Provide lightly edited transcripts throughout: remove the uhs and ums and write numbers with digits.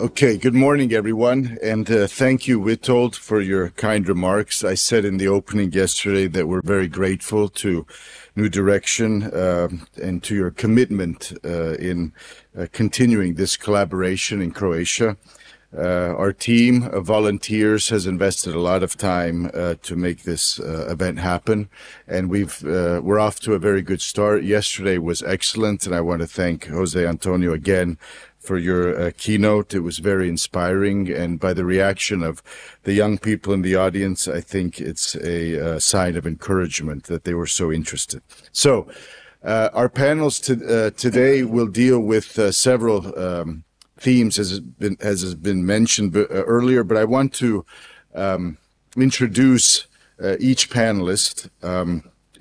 Okay, good morning, everyone, and thank you, Witold, for your kind remarks. I said in the opening yesterday that we're very grateful to New Direction and to your commitment in continuing this collaboration in Croatia. Our team of volunteers has invested a lot of time to make this event happen, and we're off to a very good start. Yesterday was excellent, and I want to thank Jose Antonio again for your keynote. It was very inspiring, and by the reaction of the young people in the audience, I think it's a sign of encouragement that they were so interested. So our panels today will deal with several themes, as has been mentioned earlier, but I want to introduce each panelist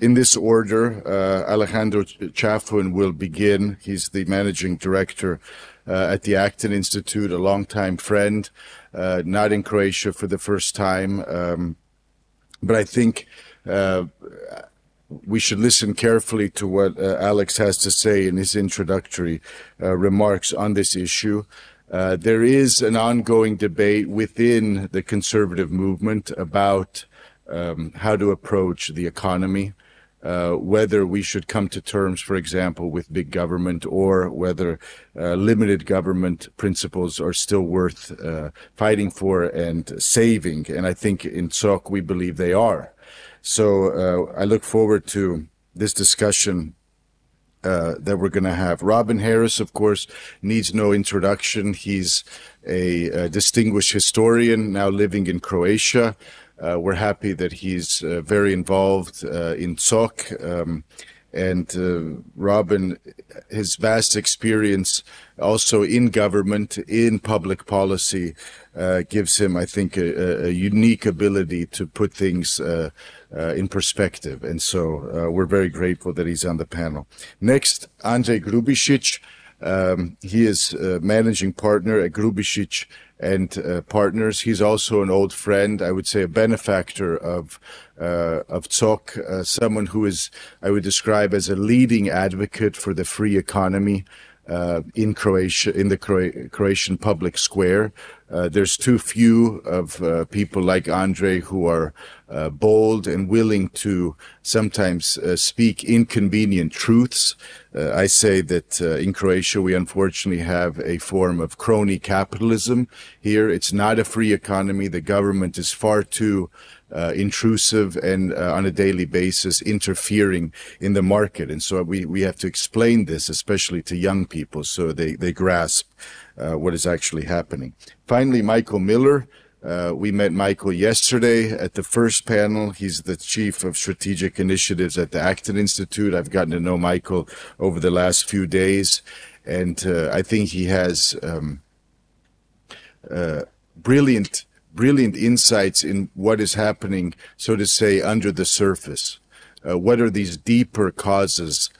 in this order. Alejandro Chafuen will begin. He's the managing director at the Acton Institute, a longtime friend, not in Croatia for the first time, but I think we should listen carefully to what Alex has to say in his introductory remarks on this issue. There is an ongoing debate within the conservative movement about how to approach the economy, whether we should come to terms, for example, with big government, or whether limited government principles are still worth fighting for and saving. And I think in SOC we believe they are. So I look forward to this discussion that we're going to have. Robin Harris, of course, needs no introduction. He's a distinguished historian now living in Croatia. We're happy that he's very involved in SOC, and Robin, his vast experience also in government, in public policy, gives him, I think, a unique ability to put things in perspective. And so we're very grateful that he's on the panel. Next, Andrej Grubisic. He is managing partner at Grubisic and Partners. He's also an old friend, I would say a benefactor of SOC, someone who is, I would describe as a leading advocate for the free economy in Croatia, in the Croatian public square. There's too few of people like Andre who are bold and willing to sometimes speak inconvenient truths. I say that in Croatia we unfortunately have a form of crony capitalism here. It's not a free economy. The government is far too intrusive and on a daily basis interfering in the market. And so we have to explain this, especially to young people, so they grasp what is actually happening. Finally, Michael Miller. We met Michael yesterday at the first panel. He's the Chief of Strategic Initiatives at the Acton Institute. I've gotten to know Michael over the last few days, and I think he has brilliant insights in what is happening, so to say, under the surface. What are these deeper causes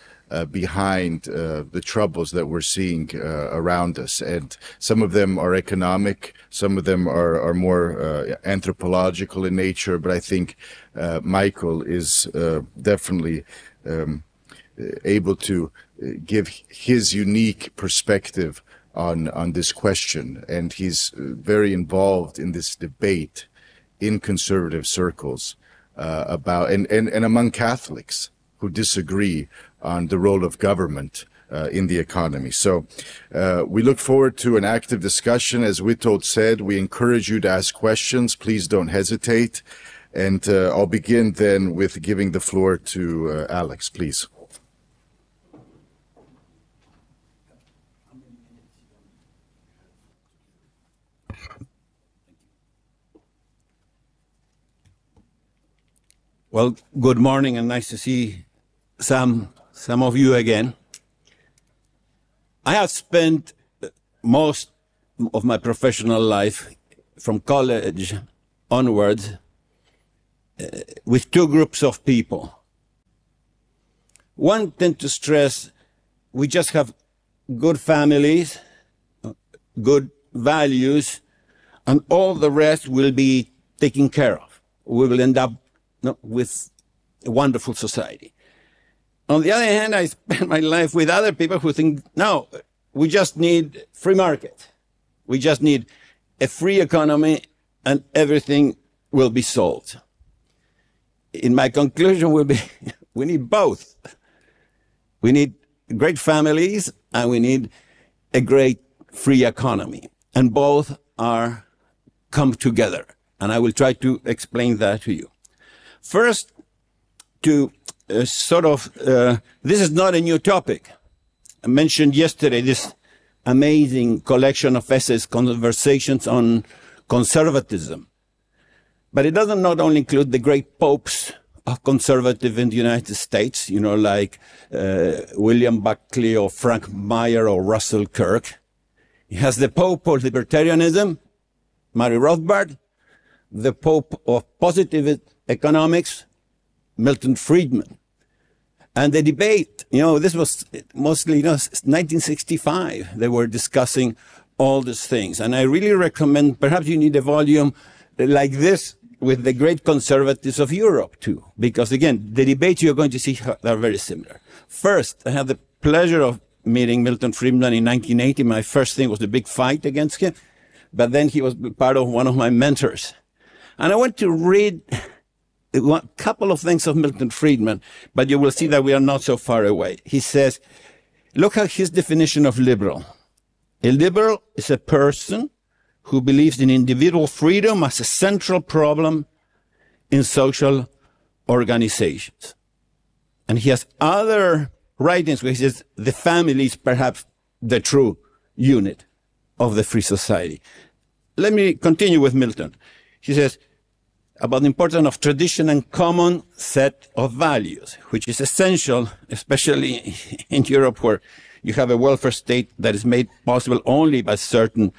behind the troubles that we're seeing around us? And some of them are economic, some of them are more anthropological in nature, but I think Michael is definitely able to give his unique perspective on this question, and he's very involved in this debate in conservative circles about and among Catholics who disagree on the role of government in the economy. So we look forward to an active discussion. As Witold said, we encourage you to ask questions. Please don't hesitate. And I'll begin then with giving the floor to Alex, please. Well, good morning, and nice to see some of you again. I have spent most of my professional life, from college onwards, with two groups of people. One tend to stress we just have good families, good values, and all the rest will be taken care of. We will end up with a wonderful society. On the other hand, I spend my life with other people who think, no, we just need free market. We just need a free economy and everything will be solved. In my conclusion will be, we need both. We need great families and we need a great free economy. And both are come together. And I will try to explain that to you. First, to this is not a new topic. I mentioned yesterday this amazing collection of essays, Conversations on Conservatism. But it doesn't not only include the great popes of conservative in the United States, you know, like William Buckley or Frank Meyer or Russell Kirk. It has the Pope of libertarianism, Murray Rothbard, the Pope of positive economics, Milton Friedman. And the debate, you know, this was mostly, 1965, they were discussing all these things. And I really recommend, perhaps you need a volume like this with the great conservatives of Europe too. Because again, the debates you're going to see are very similar. First, I had the pleasure of meeting Milton Friedman in 1980. My first thing was the big fight against him. But then he was part of one of my mentors. And I want to read a couple of things of Milton Friedman, but you will see that we are not so far away. He says, look at his definition of liberal. A liberal is a person who believes in individual freedom as a central problem in social organizations. And he has other writings where he says the family is perhaps the true unit of the free society. Let me continue with Milton. He says, about the importance of tradition and common set of values, which is essential, especially in Europe, where you have a welfare state that is made possible only by certain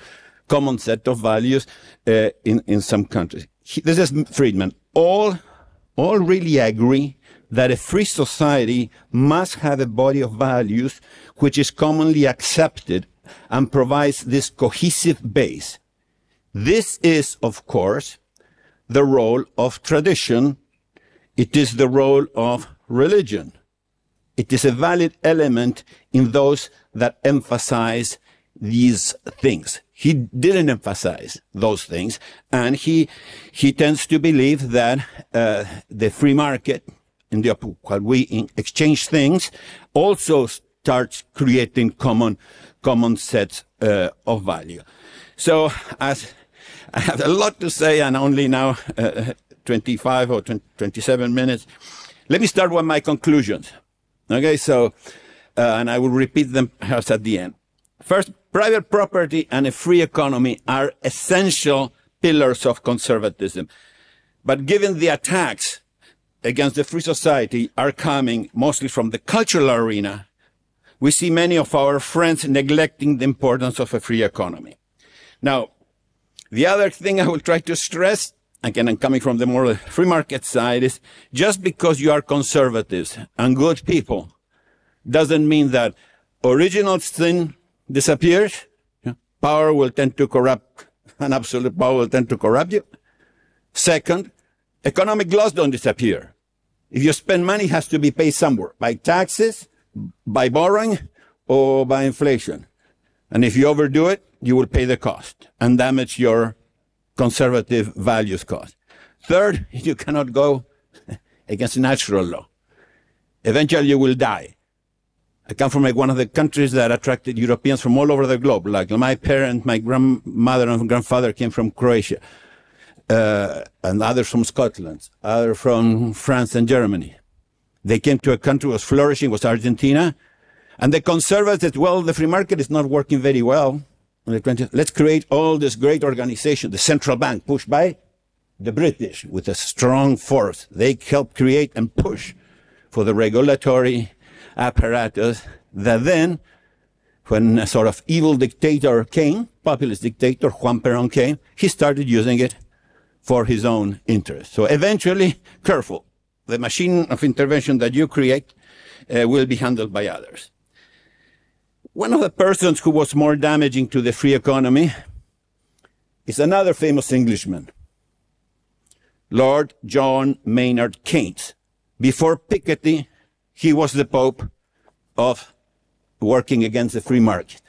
common set of values in some countries. This is Friedman. All really agree that a free society must have a body of values which is commonly accepted and provides this cohesive base. This is, of course, the role of tradition. It is the role of religion. It is a valid element in those that emphasize these things. He didn't emphasize those things, and he tends to believe that the free market, in the while we exchange things, also starts creating common sets of value. So as I have a lot to say, and only now 25 or 27 minutes. Let me start with my conclusions. Okay, so, and I will repeat them perhaps at the end. First, private property and a free economy are essential pillars of conservatism. But given the attacks against the free society are coming mostly from the cultural arena, we see many of our friends neglecting the importance of a free economy. Now, the other thing I will try to stress, again, I'm coming from the more free market side, is just because you are conservatives and good people doesn't mean that original sin disappears. Power will tend to corrupt, and absolute power will tend to corrupt you. Second, economic laws don't disappear. If you spend money, it has to be paid somewhere, by taxes, by borrowing, or by inflation. And if you overdo it, you will pay the cost and damage your conservative values cause. Third, you cannot go against natural law. Eventually you will die. I come from one of the countries that attracted Europeans from all over the globe. Like my parents, my grandmother and grandfather came from Croatia, and others from Scotland, others from France and Germany. They came to a country that was flourishing, was Argentina. And the conservatives said, well, the free market is not working very well. Let's create all this great organization, the central bank, pushed by the British with a strong force. They helped create and push for the regulatory apparatus that then, when a sort of evil dictator came, populist dictator, Juan Perón came, he started using it for his own interest. So eventually, careful, the machine of intervention that you create will be handled by others. One of the persons who was more damaging to the free economy is another famous Englishman, Lord John Maynard Keynes. Before Piketty, he was the Pope of working against the free market.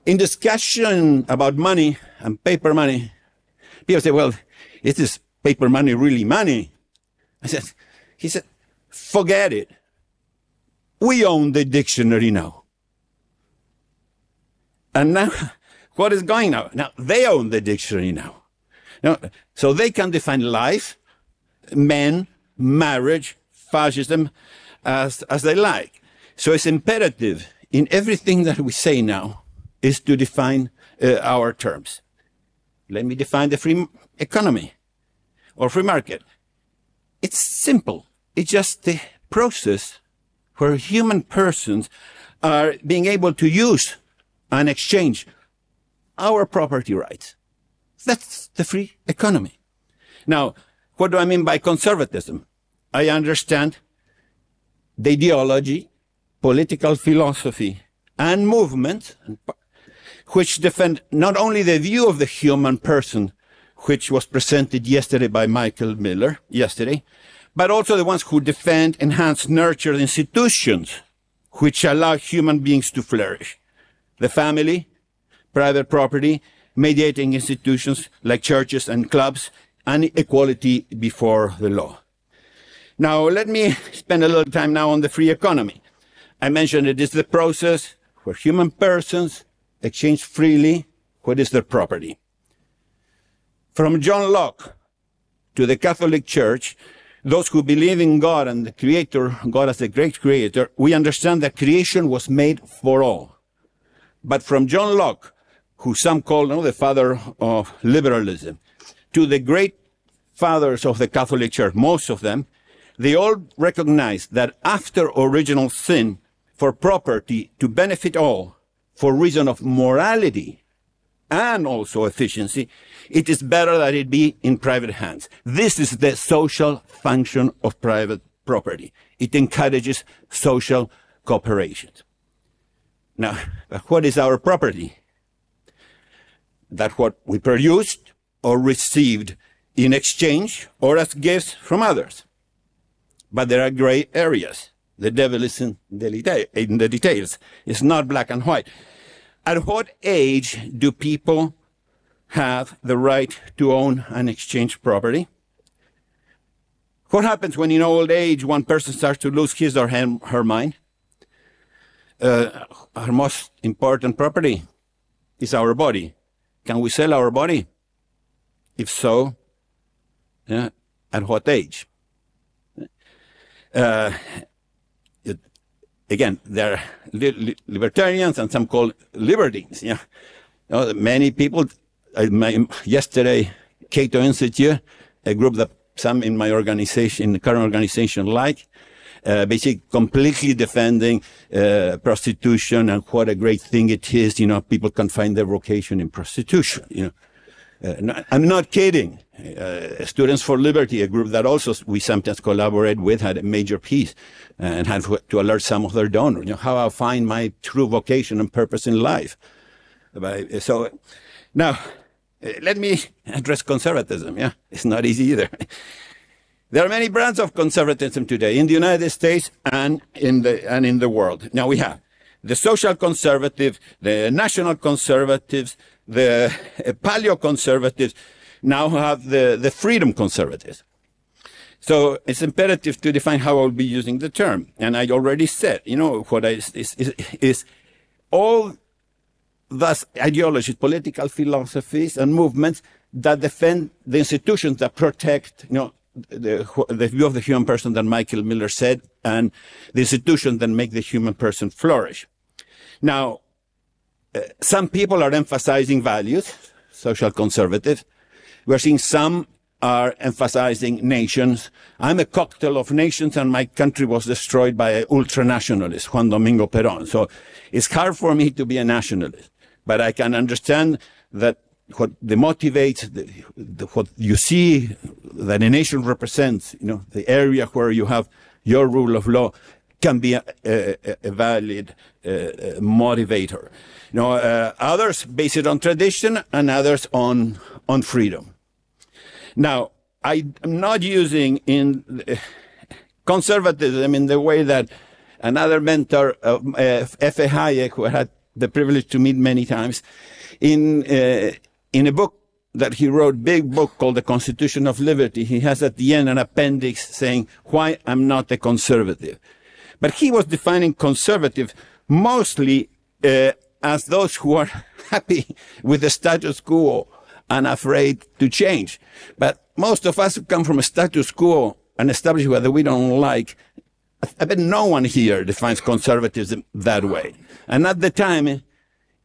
in discussion about money and paper money, people say, well, is this paper money really money? He said, forget it. We own the dictionary now. And now, what is going now? Now, they own the dictionary now. So they can define life, men, marriage, fascism, as they like. So it's imperative in everything that we say now is to define our terms. Let me define the free economy or free market. It's simple. It's just the process where human persons are being able to use and exchange our property rights. That's the free economy. Now, what do I mean by conservatism? I understand the ideology, political philosophy, and movement which defend not only the view of the human person, which was presented yesterday by Michael Miller, but also the ones who defend, enhance, nurture the institutions which allow human beings to flourish. The family, private property, mediating institutions like churches and clubs, and equality before the law. Now, let me spend a little time now on the free economy. I mentioned it is the process where human persons exchange freely what is their property. From John Locke to the Catholic Church, those who believe in God and the Creator, God as the great Creator, we understand that creation was made for all. But from John Locke, who some call the father of liberalism, to the great fathers of the Catholic Church, most of them, they all recognize that after original sin, for property to benefit all, for reason of morality and also efficiency, it is better that it be in private hands. This is the social function of private property. It encourages social cooperation. Now, what is our property? That what we produced or received in exchange or as gifts from others. But there are gray areas. The devil is in the details. It's not black and white. At what age do people have the right to own and exchange property? What happens when in old age one person starts to lose his or her mind? Our most important property is our body. Can we sell our body? If so, at what age? Again, there are libertarians and some called libertines. Many people, yesterday, Cato Institute, a group that some in my organization, in the current organization like, basically completely defending prostitution and what a great thing it is. People can find their vocation in prostitution. I'm not kidding. Students for Liberty, a group that also we sometimes collaborate with, had a major piece and had to alert some of their donors. How I find my true vocation and purpose in life. So now, let me address conservatism. It's not easy either. There are many brands of conservatism today in the United States and in the world. Now we have the social conservative, the national conservatives, the paleo-conservatives, now have the freedom conservatives. So it's imperative to define how I'll be using the term. And I already said, what is all thus ideologies, political philosophies and movements that defend the institutions that protect, the view of the human person that Michael Miller said, and the institutions that make the human person flourish. Now, some people are emphasizing values, social conservative. We're seeing some are emphasizing nations. I'm a cocktail of nations, and my country was destroyed by an ultranationalist, Juan Domingo Perón. So it's hard for me to be a nationalist, but I can understand that what motivates, what you see that a nation represents, the area where you have your rule of law, can be a valid motivator. Others base it on tradition and others on freedom. Now, I'm not using conservatism in the way that another mentor of F.A. Hayek, who had the privilege to meet many times, in a book that he wrote, big book called The Constitution of Liberty, he has at the end an appendix saying, why I'm not a conservative. But he was defining conservative mostly as those who are happy with the status quo and afraid to change. But most of us who come from a status quo and establishment that we don't like, I bet no one here defines conservatism that way. And at the time,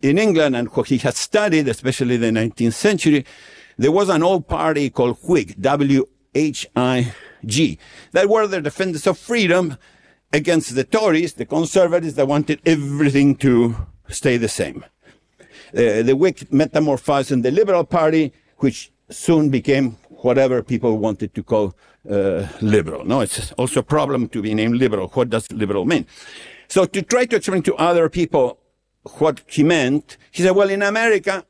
in England, and what he had studied, especially the 19th century, there was an old party called Whig, W-H-I-G, that were the defenders of freedom against the Tories, the conservatives that wanted everything to stay the same. The Whig metamorphosed in the Liberal Party, which soon became whatever people wanted to call liberal. No, it's also a problem to be named liberal. What does liberal mean? So to try to explain to other people what he meant, he said, well, in America,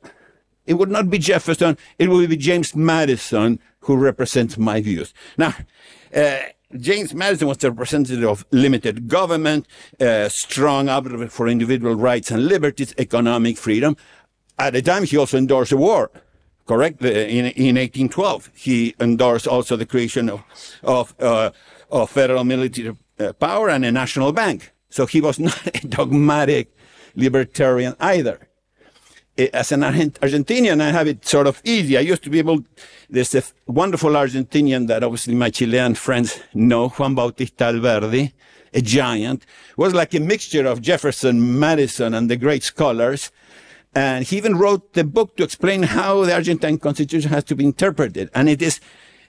it would not be Jefferson, it would be James Madison who represents my views. Now, James Madison was the representative of limited government, strong advocate for individual rights and liberties, economic freedom. At the time, he also endorsed the war, correct? In 1812, he endorsed also the creation of federal military power and a national bank. So he was not a dogmatic libertarian either. As an Argentinian, I have it sort of easy. I used to be able, there's a wonderful Argentinian that obviously my Chilean friends know, Juan Bautista Alberdi, a giant, was like a mixture of Jefferson, Madison, and the great scholars. And he even wrote the book to explain how the Argentine Constitution has to be interpreted. And it is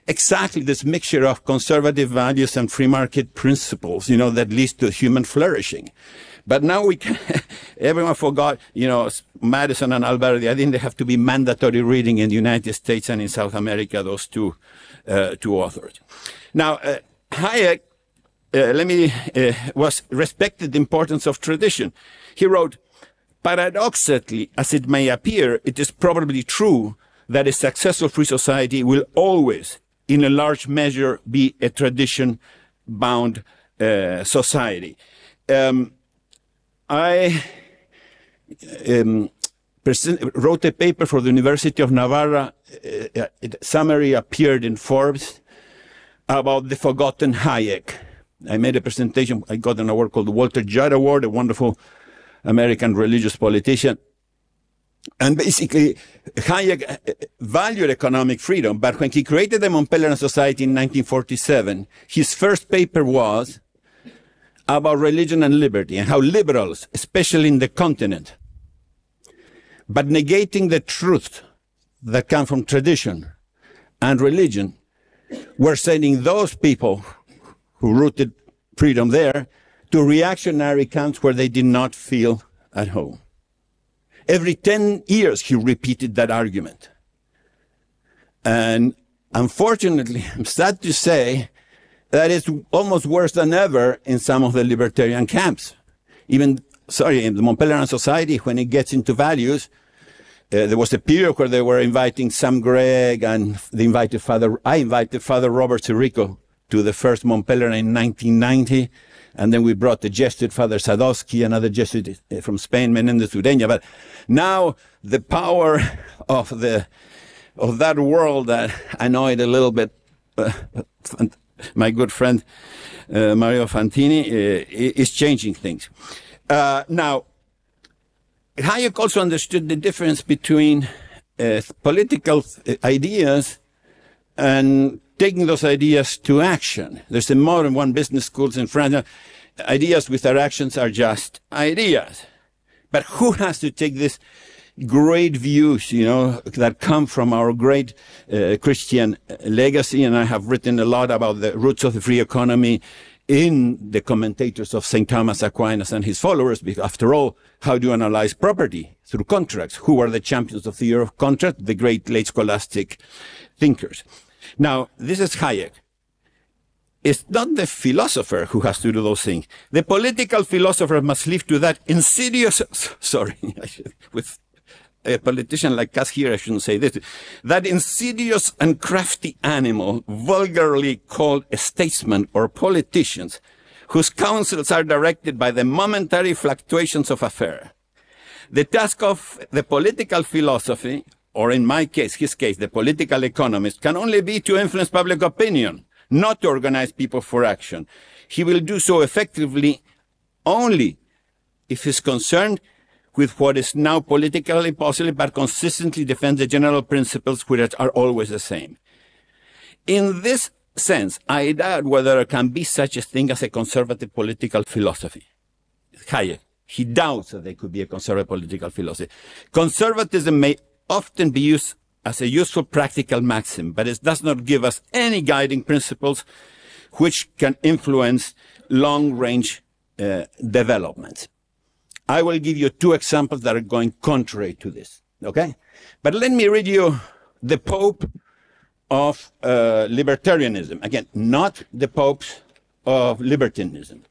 exactly this mixture of conservative values and free market principles, you know, that leads to human flourishing. But now we can, everyone forgot, you know, Madison and Alberti. I think they have to be mandatory reading in the United States and in South America, those two authors. Now, Hayek, was respected the importance of tradition. He wrote, paradoxically, as it may appear, it is probably true that a successful free society will always, in a large measure, be a tradition-bound society. I wrote a paper for the University of Navarra. A summary appeared in Forbes about the forgotten Hayek. I made a presentation. I got an award called the Walter Judd Award, a wonderful American religious politician. And basically, Hayek valued economic freedom, but when he created the Mont Pèlerin Society in 1947, his first paper was about religion and liberty and how liberals, especially in the continent, but negating the truth that come from tradition and religion, were sending those people who rooted freedom there to reactionary camps where they did not feel at home. Every 10 years, he repeated that argument. And unfortunately, I'm sad to say that it's almost worse than ever in some of the libertarian camps. Even, in the Mont Pèlerin Society, when it gets into values, there was a period where they were inviting Sam Gregg, and I invited Father Robert Sirico to the first Mont Pèlerin in 1990. And then we brought the Jesuit Father Sadowski, another Jesuit from Spain, Menendez Ureña. But now the power of that world that I know it a little bit, my good friend Mario Fantini is changing things. Now, Hayek also understood the difference between political ideas and taking those ideas to action. There's a modern one business schools in France. Ideas without actions are just ideas. But who has to take these great views, you know, that come from our great Christian legacy? And I have written a lot about the roots of the free economy in the commentators of St. Thomas Aquinas and his followers, because after all, how do you analyze property? Through contracts. Who are the champions of the year of contract? The great late scholastic thinkers. Now, this is Hayek. It's not the philosopher who has to do those things. The political philosopher must live to that insidious, with a politician like us here, I shouldn't say this, that insidious and crafty animal, vulgarly called a statesman or politicians, whose counsels are directed by the momentary fluctuations of affairs. The task of the political philosophy, or in my case, his case, the political economist, can only be to influence public opinion, not to organize people for action. He will do so effectively only if he's concerned with what is now politically possible, but consistently defends the general principles which are always the same. In this sense, I doubt whether there can be such a thing as a conservative political philosophy. Hayek, he doubts that there could be a conservative political philosophy. Conservatism may often be used as a useful practical maxim, but it does not give us any guiding principles which can influence long-range development. I will give you two examples that are going contrary to this, okay? But let me read you the Pope of libertarianism. Again, not the popes of libertinism.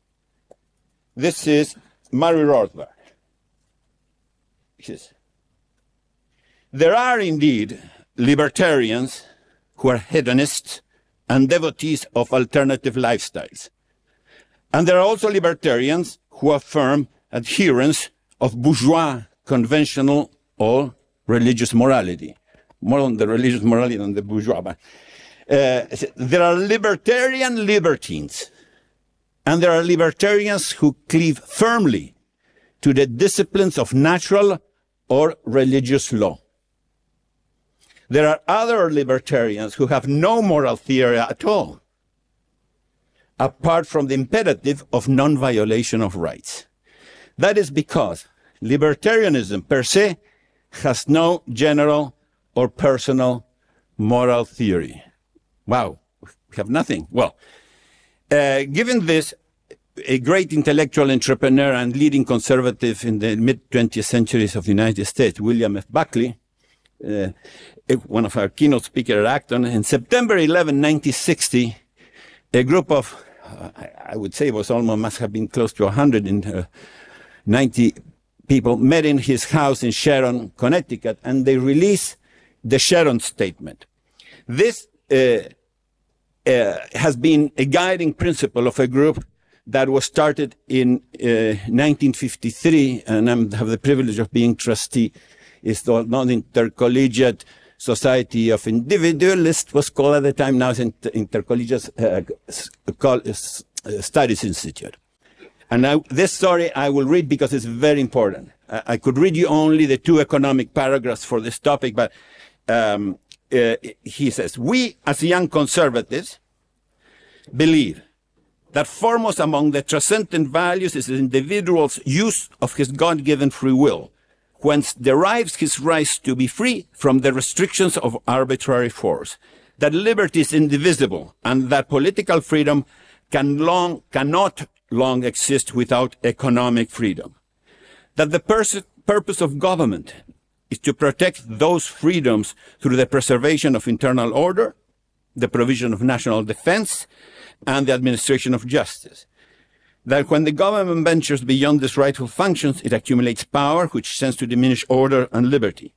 This is Murray Rothbard. He says, there are indeed libertarians who are hedonists and devotees of alternative lifestyles. And there are also libertarians who affirm adherence of bourgeois conventional or religious morality. More on the religious morality than the bourgeois. But, there are libertarian libertines, and there are libertarians who cleave firmly to the disciplines of natural or religious law. There are other libertarians who have no moral theory at all, apart from the imperative of non-violation of rights. That is because libertarianism per se has no general or personal moral theory. Wow, we have nothing. Well, given this, a great intellectual entrepreneur and leading conservative in the mid-20th centuries of the United States, William F. Buckley, one of our keynote speakers at Acton, in September 11, 1960, a group of, I would say it was almost, must have been close to 190 people, met in his house in Sharon, Connecticut, and they released the Sharon Statement. This has been a guiding principle of a group that was started in 1953, and I have the privilege of being trustee. It's the non-intercollegiate Society of Individualists, was called at the time, now it's Intercollegiate Studies Institute. And now, this story I will read because it's very important. I could read you only the two economic paragraphs for this topic, but he says, we as young conservatives believe that foremost among the transcendent values is the individual's use of his God-given free will, whence derives his right to be free from the restrictions of arbitrary force, that liberty is indivisible, and that political freedom cannot long exist without economic freedom, that the purpose of government is to protect those freedoms through the preservation of internal order, the provision of national defense, and the administration of justice. That when the government ventures beyond these rightful functions, it accumulates power, which tends to diminish order and liberty.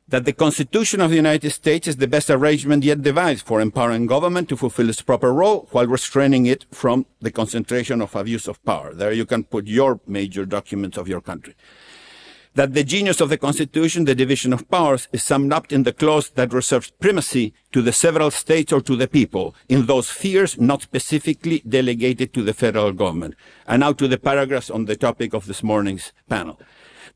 That the Constitution of the United States is the best arrangement yet devised for empowering government to fulfill its proper role while restraining it from the concentration of abuse of power. There you can put your major documents of your country. That the genius of the Constitution, the division of powers, is summed up in the clause that reserves primacy to the several states or to the people in those spheres not specifically delegated to the federal government. And now to the paragraphs on the topic of this morning's panel.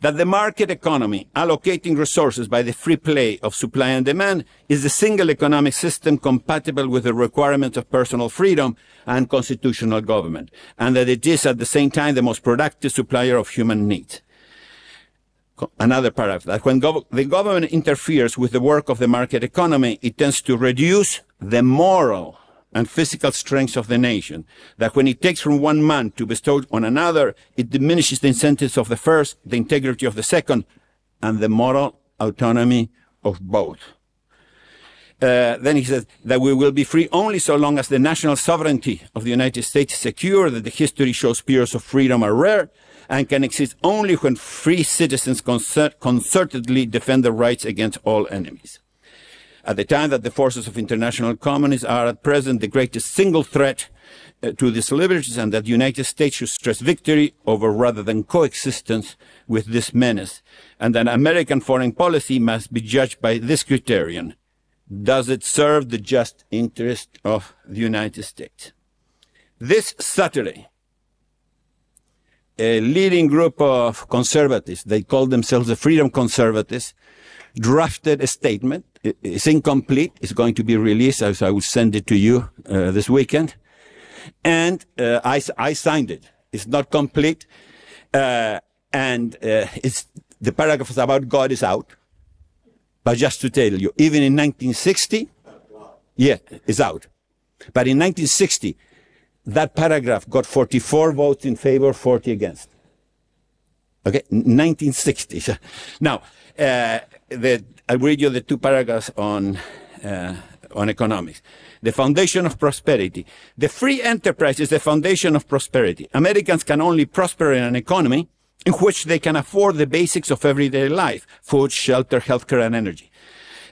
That the market economy, allocating resources by the free play of supply and demand, is the single economic system compatible with the requirements of personal freedom and constitutional government, and that it is at the same time the most productive supplier of human needs. Another paragraph, that when the government interferes with the work of the market economy, it tends to reduce the moral and physical strength of the nation. That when it takes from one man to bestow on another, it diminishes the incentives of the first, the integrity of the second, and the moral autonomy of both. Then he says that we will be free only so long as the national sovereignty of the United States is secure, that the history shows periods of freedom are rare, and can exist only when free citizens concertedly defend their rights against all enemies. At the time that the forces of international communists are at present the greatest single threat to these liberties, and that the United States should stress victory over rather than coexistence with this menace, and that American foreign policy must be judged by this criterion: does it serve the just interest of the United States? This Saturday, a leading group of conservatives, they call themselves the Freedom Conservatives, drafted a statement. It's incomplete. It's going to be released, so I will send it to you this weekend. And I signed it. It's not complete. It's the paragraph about God is out. But just to tell you, even in 1960, yeah, it's out. But in 1960, that paragraph got 44 votes in favor, 40 against. Okay, 1960. Now, I'll read you the two paragraphs on economics. The foundation of prosperity. The free enterprise is the foundation of prosperity. Americans can only prosper in an economy in which they can afford the basics of everyday life: food, shelter, healthcare, and energy.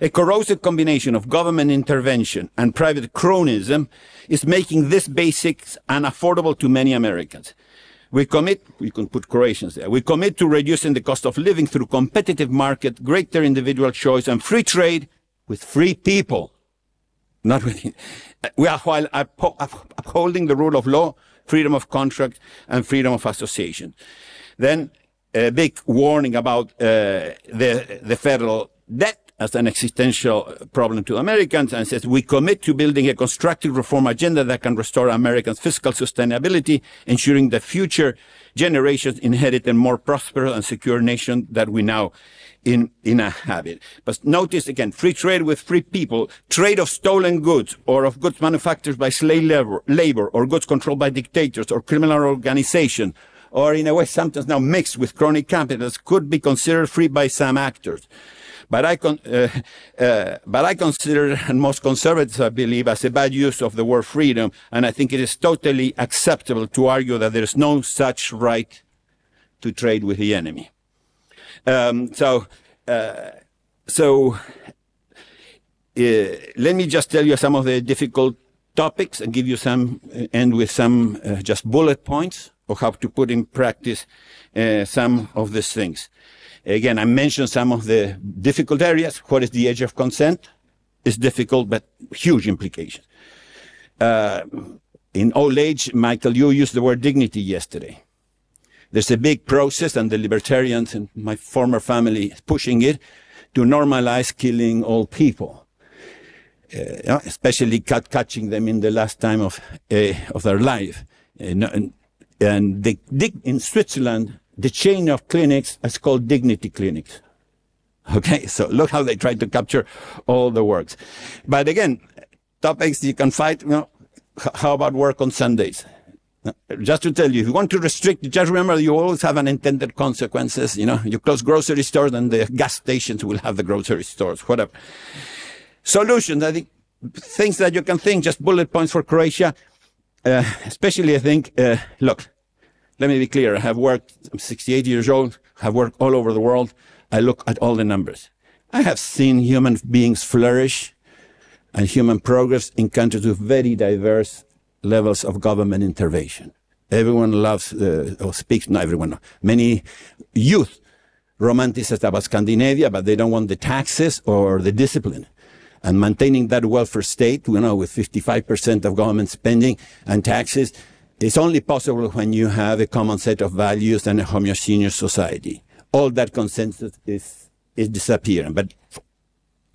A corrosive combination of government intervention and private cronyism is making these basics unaffordable to many Americans. We can put Croatians there. We commit to reducing the cost of living through competitive market, greater individual choice, and free trade with free people. Not with, while upholding the rule of law, freedom of contract, and freedom of association. Then a big warning about the federal debt as an existential problem to Americans, and says, we commit to building a constructive reform agenda that can restore Americans' fiscal sustainability, ensuring that future generations inherit a more prosperous and secure nation that we now inhabit. But notice again, free trade with free people, trade of stolen goods or of goods manufactured by slave labor or goods controlled by dictators or criminal organization, or in a way sometimes now mixed with crony capitalists, could be considered free by some actors. But I consider, and most conservatives I believe, as a bad use of the word freedom, and I think it is totally acceptable to argue that there is no such right to trade with the enemy. Let me just tell you some of the difficult topics and give you end with some just bullet points of how to put in practice some of these things. Again, I mentioned some of the difficult areas. What is the age of consent? It's difficult, but huge implications. In old age, Michael, you used the word dignity yesterday. There's a big process, and the libertarians in my former family is pushing it to normalize killing old people, especially catching them in the last time of their life. In Switzerland, the chain of clinics is called dignity clinics. Okay, so look how they try to capture all the works. But again, topics you can fight, how about work on Sundays? Just to tell you, if you want to restrict, just remember you always have unintended consequences. You close grocery stores, then the gas stations will have the grocery stores, whatever. Solutions, I think, things that you can think, just bullet points for Croatia. Especially, I think, look, let me be clear. I'm 68 years old, have worked all over the world. I look at all the numbers. I have seen human beings flourish and human progress in countries with very diverse levels of government intervention. Everyone loves, or speaks, not everyone, many youth romanticize about Scandinavia, but they don't want the taxes or the discipline. And maintaining that welfare state, with 55% of government spending and taxes, is only possible when you have a common set of values and a homogeneous society. All that consensus is disappearing. But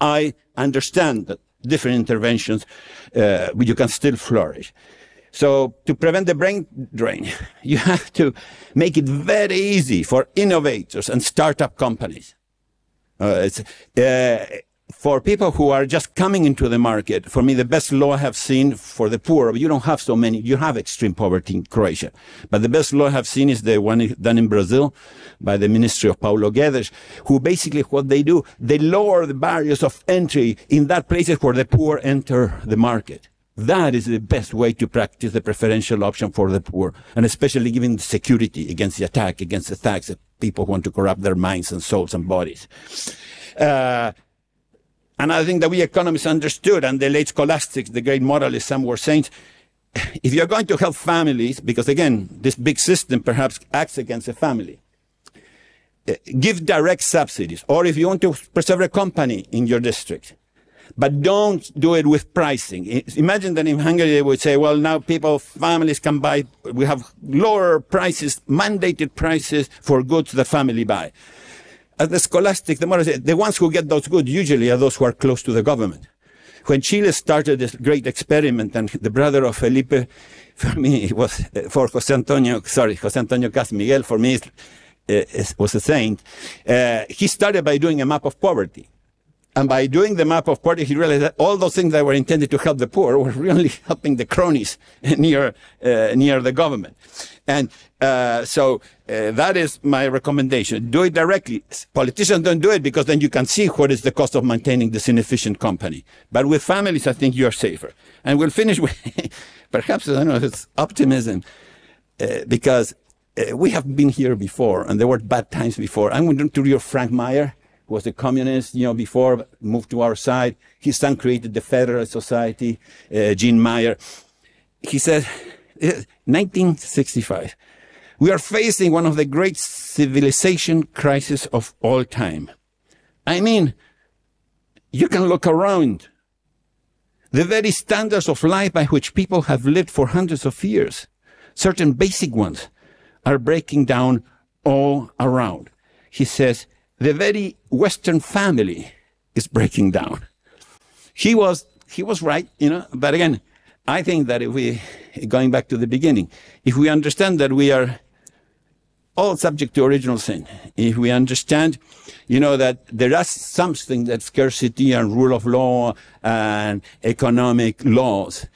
I understand that different interventions, you can still flourish. So to prevent the brain drain, you have to make it very easy for innovators and startup companies. For people who are just coming into the market, for me, the best law I have seen for the poor, you don't have so many, you have extreme poverty in Croatia, but the best law I have seen is the one done in Brazil by the Ministry of Paulo Guedes, who basically what they do, they lower the barriers of entry in that places where the poor enter the market. That is the best way to practice the preferential option for the poor, and especially giving security against the attack, against the attacks that people want to corrupt their minds and souls and bodies. And I think that we economists understood, and the late scholastics, the great moralists, some were saying, if you're going to help families, because again, this big system perhaps acts against a family, give direct subsidies. Or if you want to preserve a company in your district, but don't do it with pricing. Imagine that in Hungary they would say, well, now families can buy, we have lower prices, mandated prices for goods that family buy. As the scholastic, the ones who get those goods usually are those who are close to the government. When Chile started this great experiment, and the brother of Felipe, for me, it was, for Jose Antonio Cas Miguel, for me, was a saint. He started by doing a map of poverty. And by doing the map of poverty, he realized that all those things that were intended to help the poor were really helping the cronies near the government. And so that is my recommendation. Do it directly. Politicians don't do it because then you can see what is the cost of maintaining this inefficient company. But with families, I think you are safer. And we'll finish with, perhaps, I don't know if it's optimism, because we have been here before, and there were bad times before. I'm going to read Frank Meyer, who was a communist, before, moved to our side. His son created the Federalist Society, Gene Meyer. He said, 1965, we are facing one of the great civilization crises of all time. I mean, you can look around. The very standards of life by which people have lived for hundreds of years, certain basic ones, are breaking down all around. He says, the very Western family is breaking down. He was right, but again, I think that if we, going back to the beginning, if we understand that we are all subject to original sin, if we understand, that there is something that scarcity and rule of law and economic laws,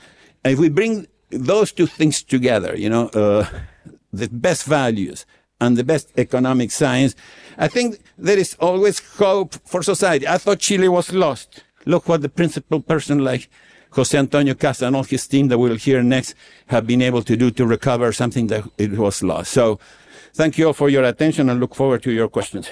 and if we bring those two things together, the best values and the best economic science, I think there is always hope for society. I thought Chile was lost. Look what the principal person like Jose Antonio Cas and all his team that we'll hear next have been able to do to recover something that it was lost. So thank you all for your attention and look forward to your questions.